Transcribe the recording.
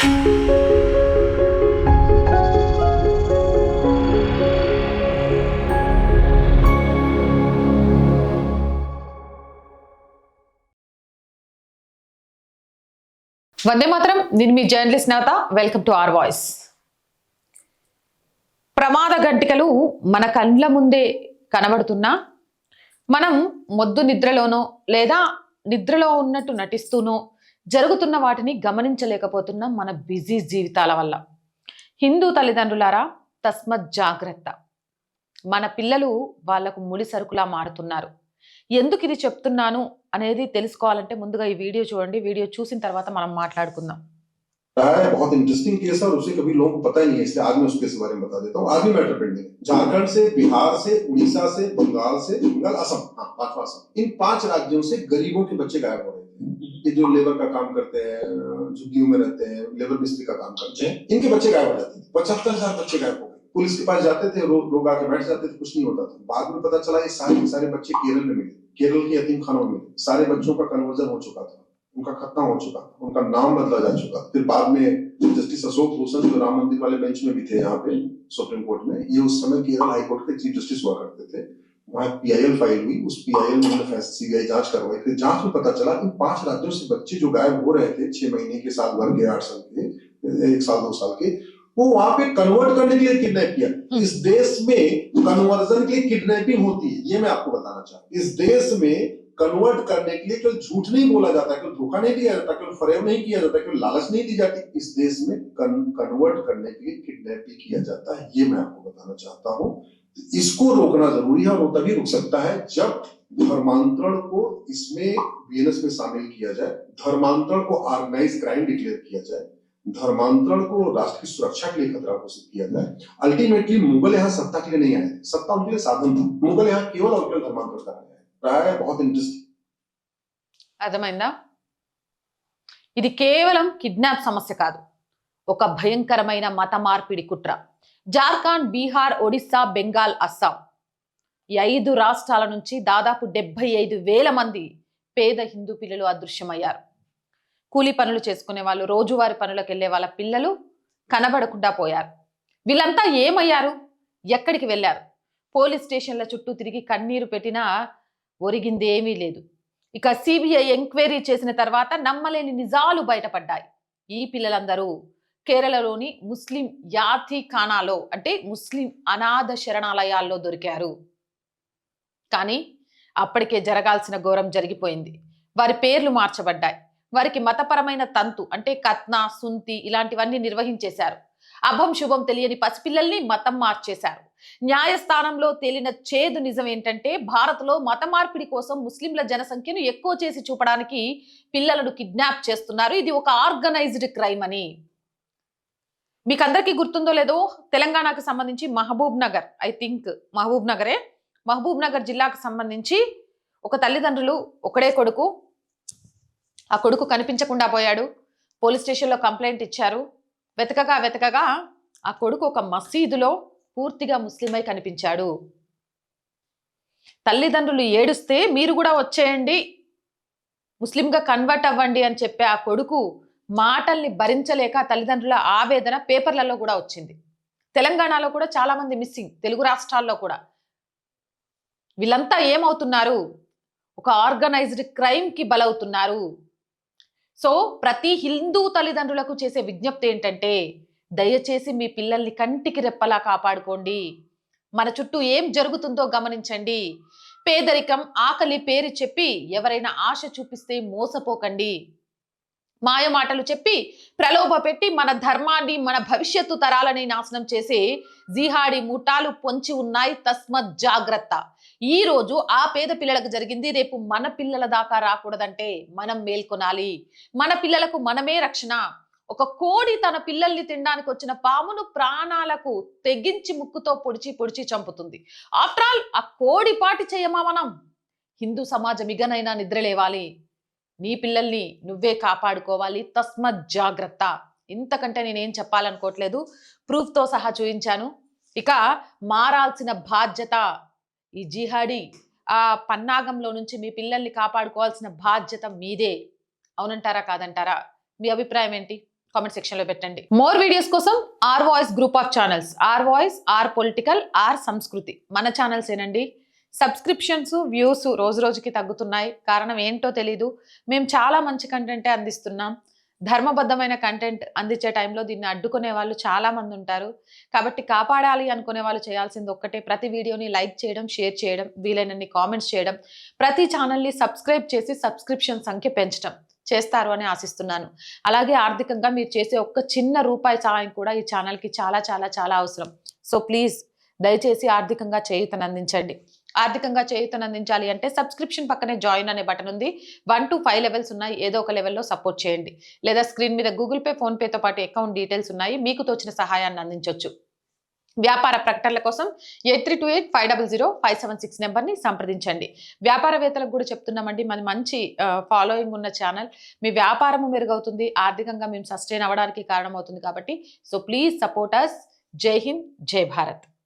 వందే మాత్రం. నేను మీ journalist Navatha. Welcome to our voice. ప్రమాద గంటికలు మన కళ్ళ ముందే కనబడుతున్నా మనం మొద్దు నిద్రలోనో లేదా నిద్రలో ఉన్నట్టు నటిస్తూనో జరుగుతున్న వాటిని గమనించలేకపోతున్నాం మన బిజీ జీవితాల వల్ల. హిందూ తల్లిదండ్రులారా, తస్మత్ జాగ్రత్త. మన పిల్లలు వాళ్లకు ముడి సరుకులా మారుతున్నారు. ఎందుకు ఇది చెప్తున్నాను అనేది తెలుసుకోవాలంటే ముందుగా ఈ వీడియో చూడండి. వీడియో చూసిన తర్వాత మనం మాట్లాడుకుందాం. बहुत इंटरेस्टिंग केस है और उसे कभी लोगों को पता ही नहीं है, इसलिए आज मैं उस केस के बारे में बता देता हूँ। आर्मी मैटर पेंडिंग है। झारखंड से, बिहार से, उड़ीसा से, बंगाल, असम, पांचवा असम, इन 5 राज्यों से गरीबों के बच्चे गायब हो रहे थे। ये जो लेबर का काम करते हैं, झुग्गियों में रहते हैं, लेबर मिस्त्री का काम करते हैं, इनके बच्चे गायब हो जाते थे। 75,000 बच्चे गायब हो गए। पुलिस के पास जाते थे, लोग आके बैठ जाते थे, कुछ नहीं होता था। बाद में पता चला ये सारे बच्चे केरल में मिले, केरल के यतीम खानों में। सारे बच्चों का कन्वर्जन हो चुका था, उनका खतना हो चुका, उनका नाम बदला जा चुका। फिर बाद में जस्टिस अशोक भूषण जो राम मंदिर वाले बेंच में भी थे यहाँ पे सुप्रीम कोर्ट में, ये उस समय केरल हाई कोर्ट के चीफ जस्टिस हुआ करते थे। वहां PIL फाइल हुई, उस PIL में उन्होंने CBI जांच करवाई। फिर जांच में पता चला इन 5 राज्यों से बच्चे जो गायब हो रहे थे, 6 महीने के, साल भर के, 8 साल के, 1 साल 2 साल के, वो वहां पे कन्वर्ट करने के लिए किडनैप किया। इस देश में कन्वर्जन के लिए किडनैपिंग होती है, ये मैं आपको बताना चाहता हूँ। इस देश में कन्वर्ट करने के लिए केवल झूठ नहीं बोला जाता, केवल धोखा नहीं दिया जाता, केवल फरेब नहीं किया जाता, केवल लालच नहीं दी जाती। इस देश में कन्वर्ट करने के लिए किडनैप भी किया जाता है, ये मैं आपको बताना चाहता हूँ। इसको रोकना जरूरी है और वो तभी रुक सकता है जब धर्मांतरण को इसमें बीएनएस में शामिल किया जाए, धर्मांतरण को ऑर्गेनाइज क्राइम डिक्लेयर किया जाए, धर्मांतरण को राष्ट्र की सुरक्षा के लिए खतरा घोषित किया जाए। अल्टीमेटली मुगल यहाँ सत्ता के लिए नहीं आए थे, सत्ता उनके लिए साधन था। मुगल यहाँ केवल और केवल धर्मांतरण कराने आए। बहुत इंटरेस्टिंग। అర్థమైందా? ఇది కేవలం కిడ్నాప్ సమస్య కాదు, ఒక భయంకరమైన మత మార్పిడి కుట్ర. జార్ఖండ్, బీహార్, ఒడిస్సా, బెంగాల్, అస్సాం ఈ 5 రాష్ట్రాల నుంచి దాదాపు 75,000 మంది పేద హిందూ పిల్లలు అదృశ్యమయ్యారు. కూలీ పనులు చేసుకునే వాళ్ళు, రోజువారీ పనులకు వెళ్లే వాళ్ళ పిల్లలు కనబడకుండా పోయారు. వీళ్ళంతా ఏమయ్యారు? ఎక్కడికి వెళ్ళారు? పోలీస్ స్టేషన్ల చుట్టూ తిరిగి కన్నీరు పెట్టినా ఒరిగింది ఏమీ లేదు. ఇక CBI ఎంక్వైరీ చేసిన తర్వాత నమ్మలేని నిజాలు బయటపడ్డాయి. ఈ పిల్లలందరూ కేరళలోని ముస్లిం యాతీఖానాలో, అంటే ముస్లిం అనాథ శరణాలయాల్లో దొరికారు. కానీ అప్పటికే జరగాల్సిన ఘోరం జరిగిపోయింది. వారి పేర్లు మార్చబడ్డాయి. వారికి మతపరమైన తంతు అంటే కత్నా, సుంతి ఇలాంటివన్నీ నిర్వహించేశారు. అభం శుభం తెలియని పసిపిల్లల్ని మతం మార్చేశారు. న్యాయస్థానంలో తేలిన చేదు నిజం ఏంటంటే, భారత్లో మత మార్పిడి కోసం ముస్లింల జనసంఖ్యను ఎక్కువ చేసి చూపడానికి పిల్లలను కిడ్నాప్ చేస్తున్నారు. ఇది ఒక ఆర్గనైజ్డ్ క్రైమ్ అని. మీకు అందరికీ గుర్తుందో లేదో, తెలంగాణకు సంబంధించి మహబూబ్ నగర్, ఐ థింక్ మహబూబ్ నగర్ జిల్లాకు సంబంధించి ఒక తల్లిదండ్రులు, ఒకడే కొడుకు, ఆ కొడుకు కనిపించకుండా పోయాడు. పోలీస్ స్టేషన్లో కంప్లైంట్ ఇచ్చారు. వెతకగా ఆ కొడుకు ఒక మసీదులో పూర్తిగా ముస్లిమై కనిపించాడు. తల్లిదండ్రులు ఏడుస్తే మీరు కూడా వచ్చేయండి, ముస్లింగా కన్వర్ట్ అవ్వండి అని చెప్పే ఆ కొడుకు మాటల్ని భరించలేక తల్లిదండ్రుల ఆవేదన పేపర్లలో కూడా వచ్చింది. తెలంగాణలో కూడా చాలా మంది మిస్సింగ్, తెలుగు రాష్ట్రాల్లో కూడా. వీళ్ళంతా ఏమవుతున్నారు? ఒక ఆర్గనైజ్డ్ క్రైమ్ కి బలవుతున్నారు. సో ప్రతి హిందూ తల్లిదండ్రులకు చేసే విజ్ఞప్తి ఏంటంటే, దయచేసి మీ పిల్లల్ని కంటికి రెప్పలా కాపాడుకోండి. మన చుట్టూ ఏం జరుగుతుందో గమనించండి. పేదరికం, ఆకలి పేరు చెప్పి ఎవరైనా ఆశ చూపిస్తే మోసపోకండి. మాయ మాటలు చెప్పి ప్రలోభ పెట్టి మన ధర్మాన్ని, మన భవిష్యత్తు తరాలని నాశనం చేసే జిహాడీ ముఠాలు పొంచి ఉన్నాయి. తస్మత్ జాగ్రత్త. ఈ రోజు ఆ పేద పిల్లలకు జరిగింది, రేపు మన పిల్లల దాకా రాకూడదంటే మనం మేల్కొనాలి. మన పిల్లలకు మనమే రక్షణ. ఒక కోడి తన పిల్లల్ని తినడానికి వచ్చిన పామును ప్రాణాలకు తెగించి ముక్కుతో పొడిచి చంపుతుంది. ఆఫ్టర్ ఆల్ ఆ కోడి పాటి చేయమా మనం? హిందూ సమాజం ఇగనైనా నిద్రలేవాలి. నీ పిల్లల్ని నువ్వే కాపాడుకోవాలి. తస్మత్ జాగ్రత్త. ఇంతకంటే నేనేం చెప్పాలనుకోవట్లేదు, ప్రూఫ్తో సహా చూపించాను. ఇక మారాల్సిన బాధ్యత ఈ జిహాడీ ఆ పన్నాగంలో నుంచి మీ పిల్లల్ని కాపాడుకోవాల్సిన బాధ్యత మీదే. అవునంటారా కాదంటారా? మీ అభిప్రాయం ఏంటి? కామెంట్ సెక్షన్ లో పెట్టండి. మోర్ వీడియోస్ కోసం R voice group of channels, R voice, R political, R Sanskriti మన ఛానల్స్ ఏనండి. సబ్స్క్రిప్షన్స్, వ్యూస్ రోజు రోజుకి తగ్గుతున్నాయి. కారణం ఏంటో తెలీదు. మేము చాలా మంచి కంటెంటే అందిస్తున్నాం. ధర్మబద్ధమైన కంటెంట్ అందించే టైంలో దీన్ని అడ్డుకునే వాళ్ళు చాలా మంది ఉంటారు. కాబట్టి కాపాడాలి అనుకునే వాళ్ళు చేయాల్సింది ఒక్కటే, ప్రతి వీడియోని లైక్ చేయడం, షేర్ చేయడం, వీలైనన్ని కామెంట్స్ చేయడం, ప్రతి ఛానల్ని సబ్స్క్రైబ్ చేసి సబ్స్క్రిప్షన్ సంఖ్య పెంచడం చేస్తారు అని ఆశిస్తున్నాను. అలాగే ఆర్థికంగా మీరు చేసే ఒక్క చిన్న రూపాయి సహాయం కూడా ఈ ఛానల్కి చాలా చాలా చాలా అవసరం. సో ప్లీజ్ దయచేసి ఆర్థికంగా చేయూతను అందించండి. ఆర్థికంగా చేయూతను అందించాలి అంటే సబ్స్క్రిప్షన్ పక్కనే జాయిన్ అనే బటన్ ఉంది. 1 to 5 లెవెల్స్ ఉన్నాయి. ఏదో ఒక లెవెల్లో సపోర్ట్ చేయండి. లేదా స్క్రీన్ మీద గూగుల్ పే, ఫోన్ పేతో పాటు అకౌంట్ డీటెయిల్స్ ఉన్నాయి. మీకు తోచిన సహాయాన్ని అందించవచ్చు. వ్యాపార ప్రకటనల కోసం 8328500576 నెంబర్ని సంప్రదించండి. వ్యాపారవేత్తలకు కూడా చెప్తున్నామండి, మాది మంచి ఫాలోయింగ్ ఉన్న ఛానల్. మీ వ్యాపారము మెరుగవుతుంది, ఆర్థికంగా మేము సస్టైన్ అవ్వడానికి కారణమవుతుంది. కాబట్టి సో ప్లీజ్ సపోర్ట్ అస్. జై హింద్, జై భారత్.